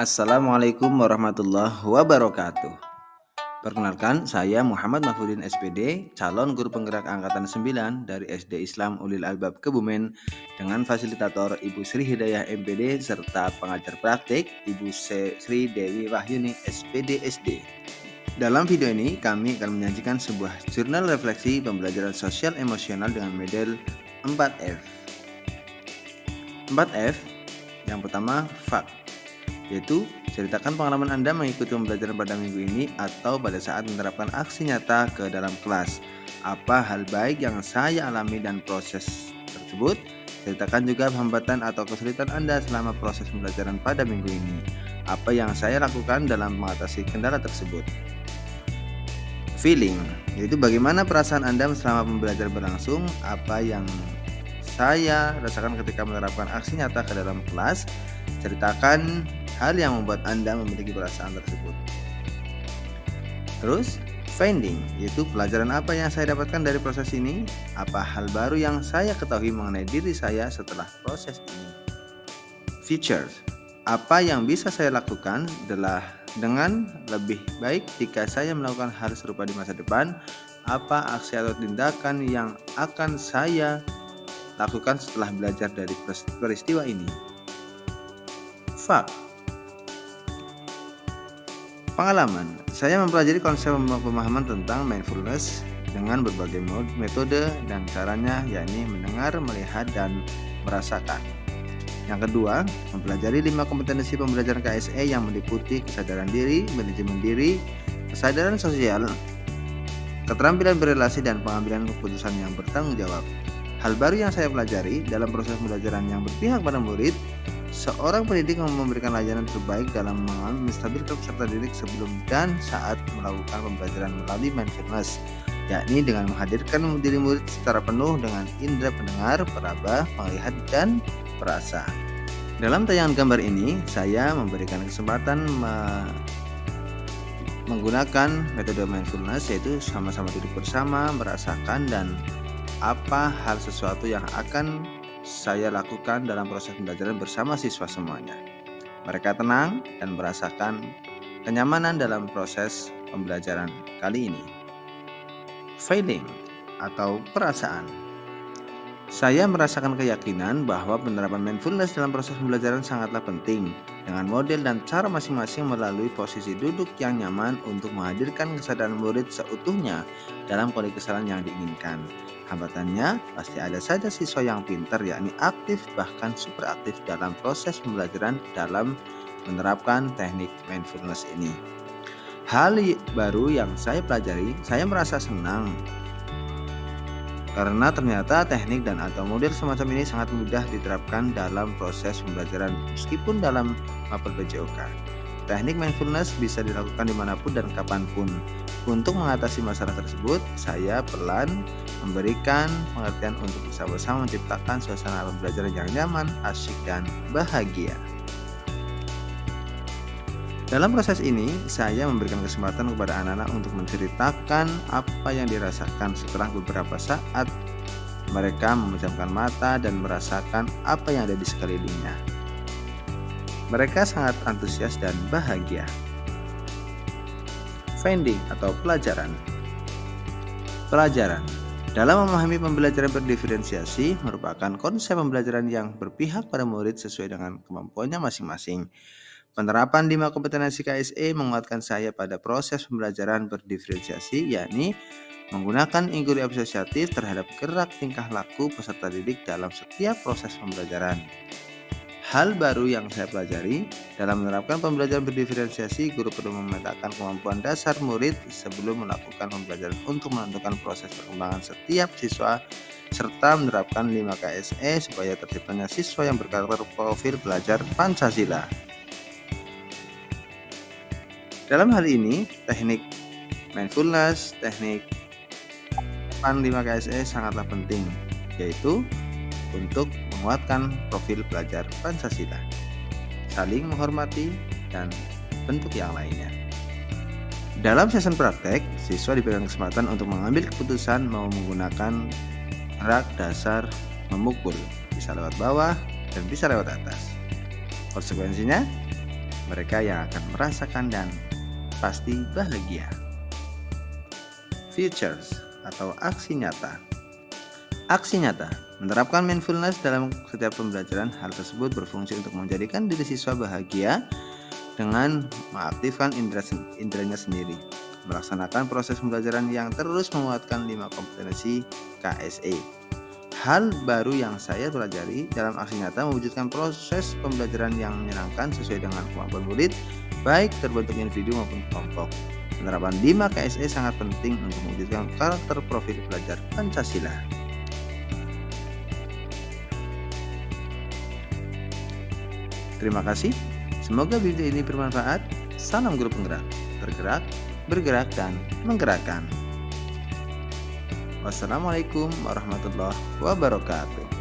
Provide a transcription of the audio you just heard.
Assalamualaikum warahmatullahi wabarakatuh. Perkenalkan, saya Muhammad Mahfudin SPD, calon guru penggerak angkatan 9 dari SD Islam Ulil Albab Kebumen dengan fasilitator Ibu Sri Hidayah MPD serta pengajar praktik Ibu Sri Dewi Wahyuni SPD SD. Dalam video ini kami akan menyajikan sebuah jurnal refleksi pembelajaran sosial emosional dengan model 4F. 4F yang pertama, fact, yaitu ceritakan pengalaman Anda mengikuti pembelajaran pada minggu ini atau pada saat menerapkan aksi nyata ke dalam kelas. Apa hal baik yang saya alami dan proses tersebut? Ceritakan juga hambatan atau kesulitan Anda selama proses pembelajaran pada minggu ini. Apa yang saya lakukan dalam mengatasi kendala tersebut? Feeling, yaitu bagaimana perasaan Anda selama pembelajaran berlangsung, apa yang saya rasakan ketika menerapkan aksi nyata ke dalam kelas. Ceritakan hal yang membuat Anda memiliki perasaan tersebut. Terus, finding, yaitu pelajaran apa yang saya dapatkan dari proses ini, apa hal baru yang saya ketahui mengenai diri saya setelah proses ini. Features, apa yang bisa saya lakukan adalah dengan lebih baik jika saya melakukan hal serupa di masa depan. Apa aksi atau tindakan yang akan saya lakukan setelah belajar dari peristiwa ini. Fact, pengalaman, saya mempelajari konsep pemahaman tentang mindfulness dengan berbagai metode dan caranya, yakni mendengar, melihat, dan merasakan. Yang kedua, mempelajari 5 kompetensi pembelajaran KSE yang meliputi kesadaran diri, manajemen diri, kesadaran sosial, keterampilan berrelasi, dan pengambilan keputusan yang bertanggung jawab. Hal baru yang saya pelajari dalam proses pembelajaran yang berpihak pada murid, seorang pendidik memberikan layanan terbaik dalam menstabilkan peserta didik sebelum dan saat melakukan pembelajaran melalui mindfulness, yakni dengan menghadirkan diri murid secara penuh dengan indera pendengar, peraba, melihat, dan perasa. Dalam tayangan gambar ini, saya memberikan kesempatan menggunakan metode mindfulness, yaitu sama-sama duduk bersama, merasakan, dan apa hal sesuatu yang akan saya lakukan dalam proses pembelajaran bersama siswa semuanya. Mereka tenang dan merasakan kenyamanan dalam proses pembelajaran kali ini. Feeling atau perasaan. Saya merasakan keyakinan bahwa penerapan mindfulness dalam proses pembelajaran sangatlah penting, dengan model dan cara masing-masing melalui posisi duduk yang nyaman untuk menghadirkan kesadaran murid seutuhnya dalam kondisi kesalahan yang diinginkan. Hambatannya, pasti ada saja siswa yang pintar, yakni aktif bahkan super aktif dalam proses pembelajaran dalam menerapkan teknik mindfulness ini. Hal baru yang saya pelajari, saya merasa senang karena ternyata teknik dan atau model semacam ini sangat mudah diterapkan dalam proses pembelajaran meskipun dalam mapel PJOK. Teknik mindfulness bisa dilakukan dimanapun dan kapanpun. Untuk mengatasi masalah tersebut, saya pelan memberikan pengertian untuk bersama-sama menciptakan suasana pembelajaran yang nyaman, asyik, dan bahagia. Dalam proses ini, saya memberikan kesempatan kepada anak-anak untuk menceritakan apa yang dirasakan setelah beberapa saat mereka memejamkan mata dan merasakan apa yang ada di sekelilingnya. Mereka sangat antusias dan bahagia. Finding atau pelajaran. Pelajaran dalam memahami pembelajaran berdiferensiasi merupakan konsep pembelajaran yang berpihak pada murid sesuai dengan kemampuannya masing-masing. Penerapan 5 kompetensi KSE menguatkan saya pada proses pembelajaran berdiferensiasi, yakni menggunakan inquiry asosiatif terhadap gerak tingkah laku peserta didik dalam setiap proses pembelajaran. Hal baru yang saya pelajari dalam menerapkan pembelajaran berdiferensiasi, guru perlu memetakan kemampuan dasar murid sebelum melakukan pembelajaran untuk menentukan proses perkembangan setiap siswa serta menerapkan 5 KSE supaya terciptanya siswa yang berkarakter profil belajar Pancasila. Dalam hal ini, teknik mindfulness, teknik 5 KSE sangatlah penting, yaitu untuk menguatkan profil belajar Pancasila, saling menghormati, dan bentuk yang lainnya. Dalam sesi praktek, siswa diberikan kesempatan untuk mengambil keputusan mau menggunakan gerak dasar memukul, bisa lewat bawah dan bisa lewat atas. Konsekuensinya, Mereka yang akan merasakan dan pasti bahagia. Futures atau aksi nyata. Aksi nyata menerapkan mindfulness dalam setiap pembelajaran. Hal tersebut berfungsi untuk menjadikan diri siswa bahagia dengan mengaktifkan inderanya sendiri, melaksanakan proses pembelajaran yang terus menguatkan 5 kompetensi KSE. Hal baru yang saya pelajari dalam aksi nyata mewujudkan proses pembelajaran yang menyenangkan sesuai dengan kemampuan murid, baik terbentuk individu maupun kelompok. Penerapan 5 KSE sangat penting untuk mewujudkan karakter profil pelajar Pancasila. Terima kasih. Semoga video ini bermanfaat. Salam guru penggerak, tergerak, bergerak, dan menggerakkan. Wassalamualaikum warahmatullahi wabarakatuh.